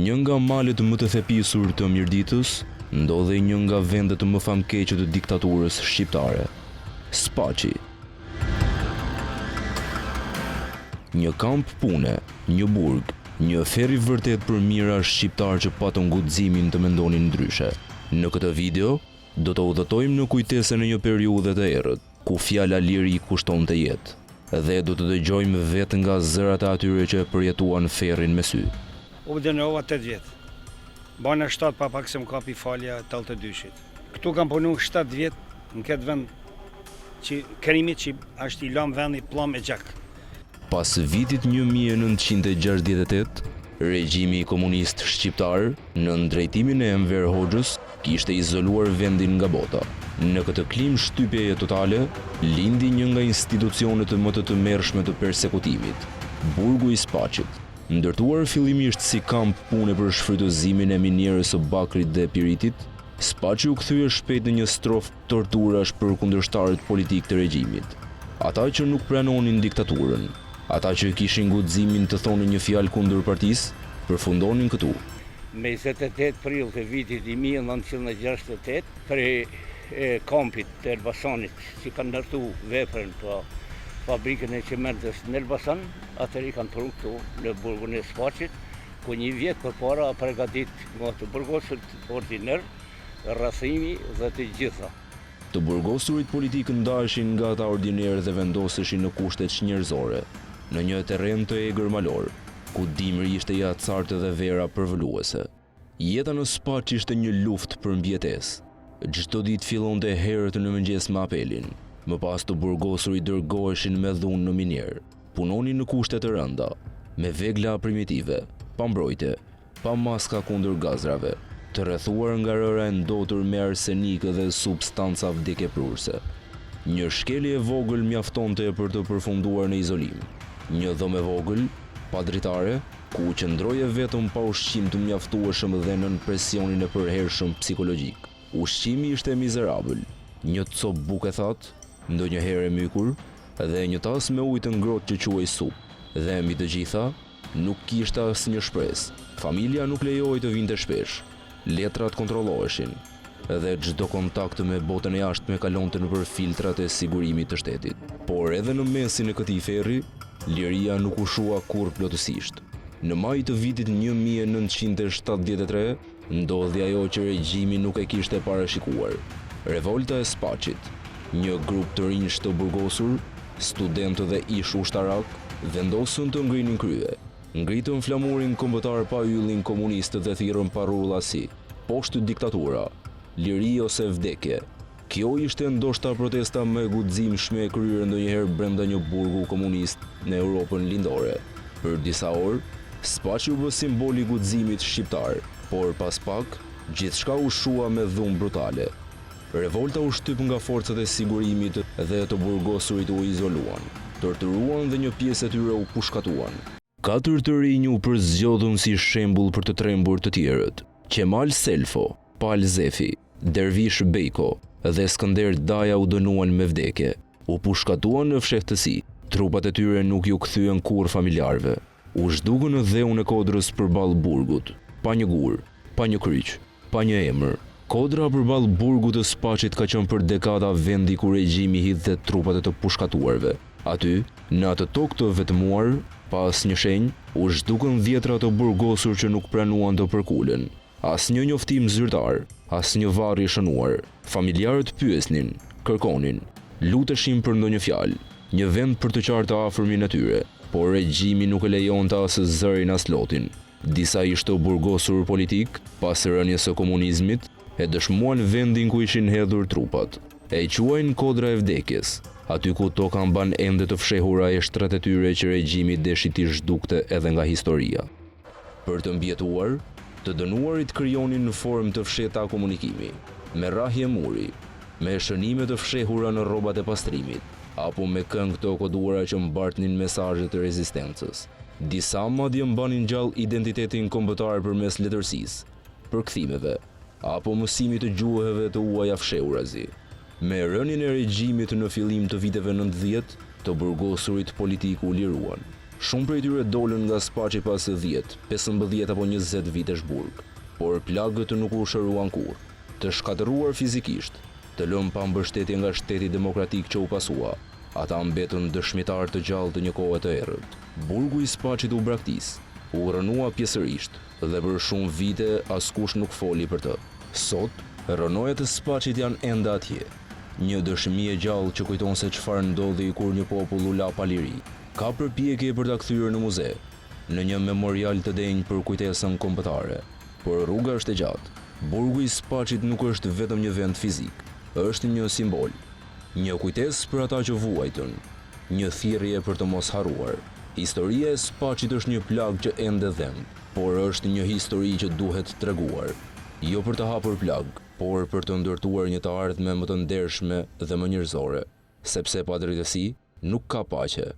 një nga malet më të thepisur të Mirditës, ndodhe një nga vendet më famkeqe të diktaturës shqiptare, Spaçi. Një kamp pune, një burg, një ferri vërtet për mira shqiptar që patën guximin të mendonin ndryshe. Në këtë video, do të udhëtojmë në kujtesën e një periudhe të errët, ku fjala liri kushtonte jetë, dhe do të dëgjojmë vetë nga zërat e atyre që përjetuan ferrin me sy. U dënova 8 vjetë. Bana 7 pa pak se më kapi falja 82-shit. Këtu kam punu 7 vjetë në këtë vend që Kerimit që është i lam vendi pllom e gjak. Pas vitit 1968, regjimi komunist shqiptar, në drejtimin e Enver Hoxhës, kishte izoluar vendin nga bota. Në këtë klim shtypjeje totale, lindi një nga institucionet më të tmerrshme të persekutimit, burgu i Spaçit. Ndërtuar fillimisht si kamp pune për shfrytëzimin e minierës së bakrit dhe piritit, Spaçi u kthye shpejt në një strofë torturash për kundërshtarët politik të regjimit. Ata që nuk pranonin diktaturën, ata që kishin guximin të thonin një fjalë kundër partisë, përfundonin këtu. Me 28 prill të vitit 1968, për kampit të Elbasanit, që kanë ndërtu veprën për fabrikën e qementës në Elbasan, atër i kanë pru këtu në burgun e Spaçit, ku një vjet përpara përgatit nga të burgosur ordiner, rrethimi dhe të gjitha. Të burgosurit politik ndaheshin nga ata ordiner dhe vendoseshin në kushtet njerëzore, në një terren të egër malor, ku dimri ishte i acartë dhe vera përvëluese. Jeta në Spaçi ishte një luftë për mbjetesë. Çdo ditë fillonte herët në mëngjes me apelin. Më pas të burgosurit dërgoheshin me dhunë në minier. Punonin në kushte të rënda, me vegla primitive, pa mbrojtje, pa maska kundër gazrave, të rrethuar nga rëra e ndotur me arsenik dhe substanca vdekjeprurse. Një shkelje e vogël mjaftonte për të përfunduar në izolim. Një dhomë e vogël, pa dritare, ku qëndroje vetëm pa ushqim të mjaftueshëm dhe nën presionin e përhershëm psikologjik. Ushqimi ishte mizerabël, një cop bukë thatë, ndonjëherë e mykur, dhe një tas me ujë të ngrohtë që quhej supë. Dhe mbi të gjitha, nuk kishte asnjë shpresë. Familja nuk lejohej të vinte shpesh. Letrat kontrolloheshin, dhe çdo kontakt me botën e jashtme kalonte nëpër filtrat e sigurimit të shtetit. Por edhe në mesin e këtij ferri, liria nuk u shua kurrë plotësisht. Në maj të vitit 1973, ndodhi ajo që regjimi nuk e kishte parashikuar. Revolta e Spaçit. Një grup të rinj të burgosur, studentë dhe ish ushtarak, vendosën të ngrinin krye. Ngritën flamurin kombëtar pa yllin komunist dhe thirrën parulla si: poshtë diktatura, liri ose vdekje. Kjo ishte ndoshta protesta më e guximshme e kryer ndonjëherë brenda një burgu komunist në Europën lindore. Për disa orë, Spaçi u bë simboli i guximit shqiptar, por pas pak, gjithçka u shua me dhunë brutale. Revolta u shtyp nga forcat e sigurimit dhe të burgosurit u izoluan, torturuan dhe një pjesë e tyre u pushkatuan. 4 të rinj u përzgjodhën si shembull për të trembur të tjerët. Qemal Selfo, Pal Zefi, Dervish Bejko dhe Skënder Daja u dënuan me vdekje. U pushkatuan në fshehtësi. Trupat e tyre nuk ju kthyen kurrë familjarëve. U zhdukën në dheun e kodrës përballë burgut, pa një gur, pa një kryq, pa një emër. Kodra përballë burgut të Spaçit ka qenë për dekada vendi ku regjimi hidhte trupat e të pushkatuarve. Aty, në atë tokë të vetmuar, pa asnjë shenjë, u zhdukën dhjetra të burgosur që nuk pranuan të përkulen. Asnjë njoftim zyrtar, asnjë varr i shënuar. Familjarët pyesnin, kërkonin, luteshin për ndonjë fjalë, një vend për të qartë afërmin e tyre. Por regjimi nuk e lejonte as zërin as lotin. Disa ishte burgosur politik, pas rënies së komunizmit, e dëshmuan vendin ku ishin hedhur trupat. E quajnë kodra e vdekjes, aty ku toka mban ende të fshehura e shtrat e tyre që regjimi deshi t'i zhdukte edhe nga historia. Për të mbjetuar, të dënuarit krijonin në formë të fshehta komunikimi, me rrahje muri, me shënime të fshehura në rrobat e pastrimit, apo me këngë të koduara që mbartnin mesazhe të rezistencës. Disa madje mbanin gjallë identitetin kombëtar përmes letërsisë, përkthimeve, apo mësimit të gjuhëve të huaja fshehurazi. Me rënien e regjimit në fillim të viteve 90, të burgosurit politik u liruan. Shumë prej tyre dolën nga Spaçi pas 10, 15 apo 20 vitesh burg, por plagët nuk u shëruan kurrë. Të shkatëruar fizikisht, të lënë pa mbështetje nga shteti demokratik që u pasua, ata mbetën dëshmitar të gjallë të një kohe të errët. Burgu i Spaçit u braktis, u rënua pjesërisht dhe për shumë vite askush nuk foli për të. Sot, rënojat e Spaçit janë ende atje. Një dëshmi e gjallë që kujton se çfarë ndodhi kur një popull u la pa liri. Ka përpjekje për ta kthyer në muze, në një memorial të denjë për kujtesën kombëtare. Por rruga është e gjatë. Burgu i Spaçit nuk është vetëm një vend fizik, është një simbol. Një kujtesë për ata që vuajtën, një thirrje për të mos harruar. Historia e Spaçit është një plagë që ende dhem, por është një histori që duhet treguar. Jo për të hapur plagë, por për të ndërtuar një të ardhme më të ndershme dhe më njerëzore, sepse pa drejtësi nuk ka paqe.